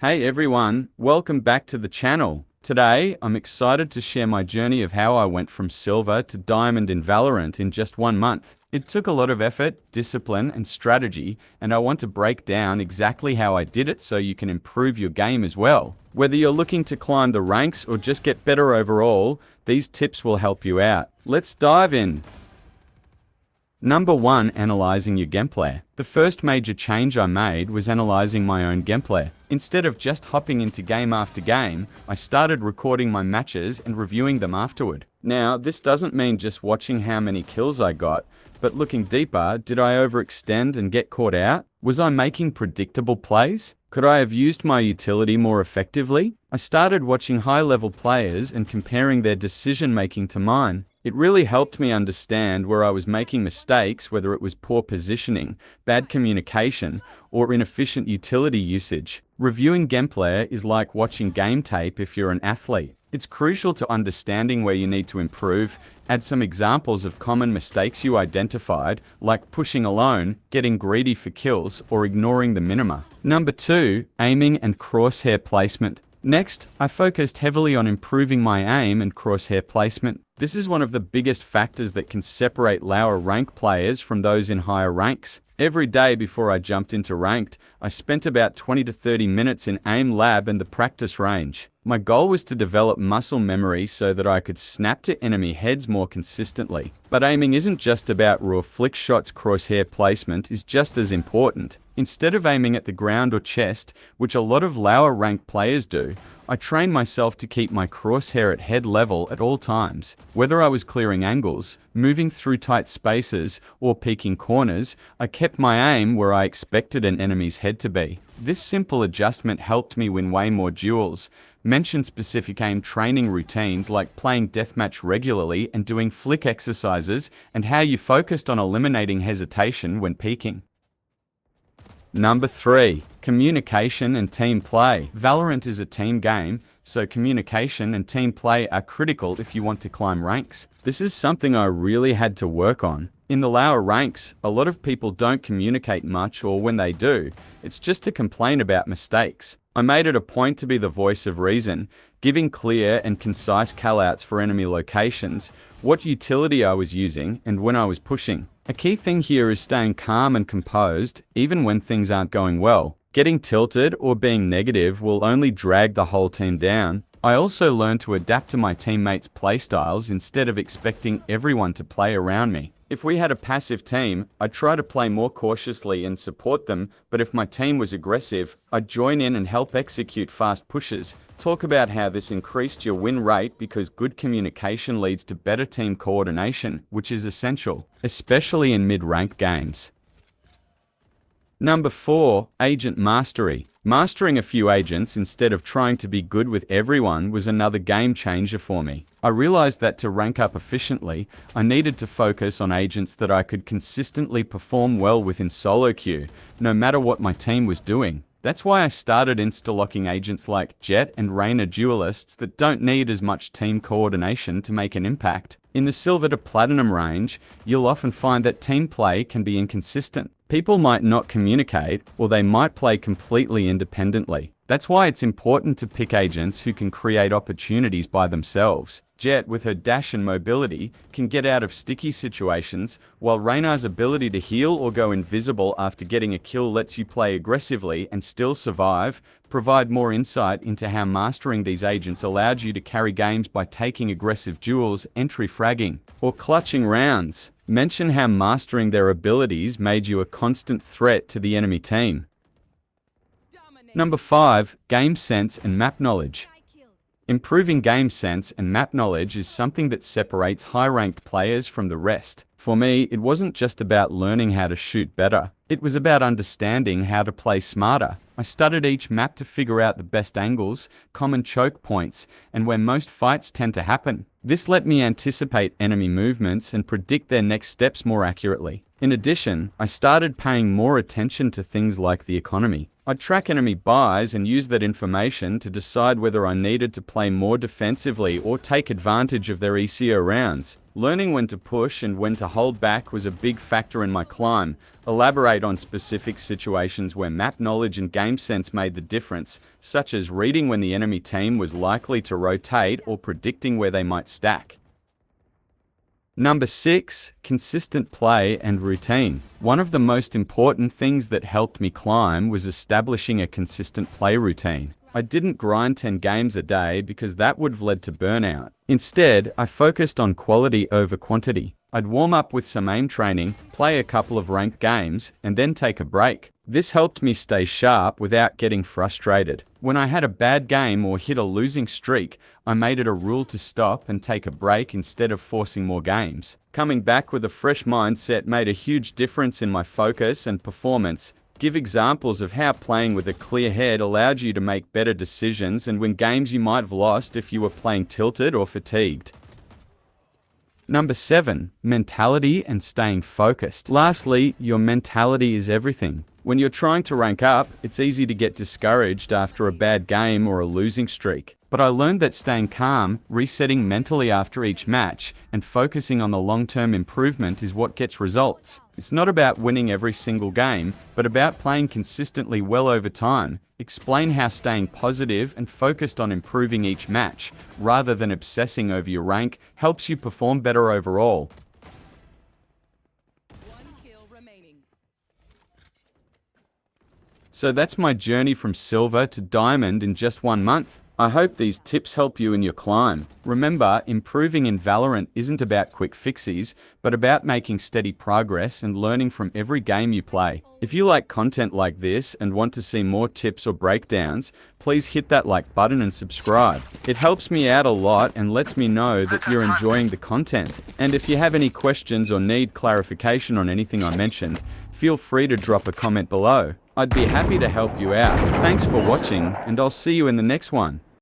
Hey everyone, welcome back to the channel. Today, I'm excited to share my journey of how I went from silver to diamond in Valorant in just 1 month. It took a lot of effort, discipline, and strategy, and I want to break down exactly how I did it so you can improve your game as well. Whether you're looking to climb the ranks or just get better overall, these tips will help you out. Let's dive in. Number 1. Analyzing your gameplay. The first major change I made was analyzing my own gameplay. Instead of just hopping into game after game, I started recording my matches and reviewing them afterward. Now, this doesn't mean just watching how many kills I got, but looking deeper, did I overextend and get caught out? Was I making predictable plays? Could I have used my utility more effectively? I started watching high-level players and comparing their decision-making to mine. It really helped me understand where I was making mistakes, whether it was poor positioning, bad communication, or inefficient utility usage. Reviewing gameplay is like watching game tape if you're an athlete. It's crucial to understanding where you need to improve. Add some examples of common mistakes you identified, like pushing alone, getting greedy for kills, or ignoring the minima. Number 2. Aiming and crosshair placement. Next, I focused heavily on improving my aim and crosshair placement. This is one of the biggest factors that can separate lower rank players from those in higher ranks. Every day before I jumped into ranked, I spent about 20 to 30 minutes in aim lab and the practice range. My goal was to develop muscle memory so that I could snap to enemy heads more consistently. But aiming isn't just about raw flick shots. Crosshair placement is just as important. Instead of aiming at the ground or chest, which a lot of lower ranked players do, I trained myself to keep my crosshair at head level at all times. Whether I was clearing angles, moving through tight spaces, or peeking corners, I kept my aim where I expected an enemy's head to be. This simple adjustment helped me win way more duels. Mention specific aim training routines like playing deathmatch regularly and doing flick exercises, and how you focused on eliminating hesitation when peeking. Number 3. Communication and team play. Valorant is a team game, so communication and team play are critical if you want to climb ranks. This is something I really had to work on. In the lower ranks, a lot of people don't communicate much, or when they do, it's just to complain about mistakes. I made it a point to be the voice of reason, giving clear and concise callouts for enemy locations, what utility I was using, and when I was pushing. A key thing here is staying calm and composed, even when things aren't going well. Getting tilted or being negative will only drag the whole team down. I also learned to adapt to my teammates' playstyles instead of expecting everyone to play around me. If we had a passive team, I'd try to play more cautiously and support them, but if my team was aggressive, I'd join in and help execute fast pushes. Talk about how this increased your win rate, because good communication leads to better team coordination, which is essential, especially in mid-rank games. Number 4. Agent mastery. Mastering a few agents instead of trying to be good with everyone was another game changer for me. I realized that to rank up efficiently, I needed to focus on agents that I could consistently perform well with in solo queue, no matter what my team was doing. That's why I started insta-locking agents like Jett and Reyna duelists that don't need as much team coordination to make an impact. In the silver to platinum range, you'll often find that team play can be inconsistent. People might not communicate, or they might play completely independently. That's why it's important to pick agents who can create opportunities by themselves. Jett, with her dash and mobility, can get out of sticky situations, while Reyna's ability to heal or go invisible after getting a kill lets you play aggressively and still survive. Provide more insight into how mastering these agents allowed you to carry games by taking aggressive duels, entry fragging, or clutching rounds. Mention how mastering their abilities made you a constant threat to the enemy team. Number 5. Game sense and map knowledge. Improving game sense and map knowledge is something that separates high-ranked players from the rest. For me, it wasn't just about learning how to shoot better. It was about understanding how to play smarter. I studied each map to figure out the best angles, common choke points, and where most fights tend to happen. This let me anticipate enemy movements and predict their next steps more accurately. In addition, I started paying more attention to things like the economy. I'd track enemy buys and use that information to decide whether I needed to play more defensively or take advantage of their ECO rounds. Learning when to push and when to hold back was a big factor in my climb. Elaborate on specific situations where map knowledge and game sense made the difference, such as reading when the enemy team was likely to rotate or predicting where they might stack. Number 6, consistent play and routine. One of the most important things that helped me climb was establishing a consistent play routine. I didn't grind 10 games a day because that would have led to burnout. Instead, I focused on quality over quantity. I'd warm up with some aim training, play a couple of ranked games, and then take a break. This helped me stay sharp without getting frustrated. When I had a bad game or hit a losing streak, I made it a rule to stop and take a break instead of forcing more games. Coming back with a fresh mindset made a huge difference in my focus and performance. Give examples of how playing with a clear head allowed you to make better decisions and win games you might have lost if you were playing tilted or fatigued. Number 7, mentality and staying focused. Lastly, your mentality is everything. When you're trying to rank up, it's easy to get discouraged after a bad game or a losing streak. But I learned that staying calm, resetting mentally after each match, and focusing on the long-term improvement is what gets results. It's not about winning every single game, but about playing consistently well over time. Explain how staying positive and focused on improving each match, rather than obsessing over your rank, helps you perform better overall. So that's my journey from silver to diamond in just 1 month. I hope these tips help you in your climb. Remember, improving in Valorant isn't about quick fixes, but about making steady progress and learning from every game you play. If you like content like this and want to see more tips or breakdowns, please hit that like button and subscribe. It helps me out a lot and lets me know that you're enjoying the content. And if you have any questions or need clarification on anything I mentioned, feel free to drop a comment below. I'd be happy to help you out. Thanks for watching, and I'll see you in the next one.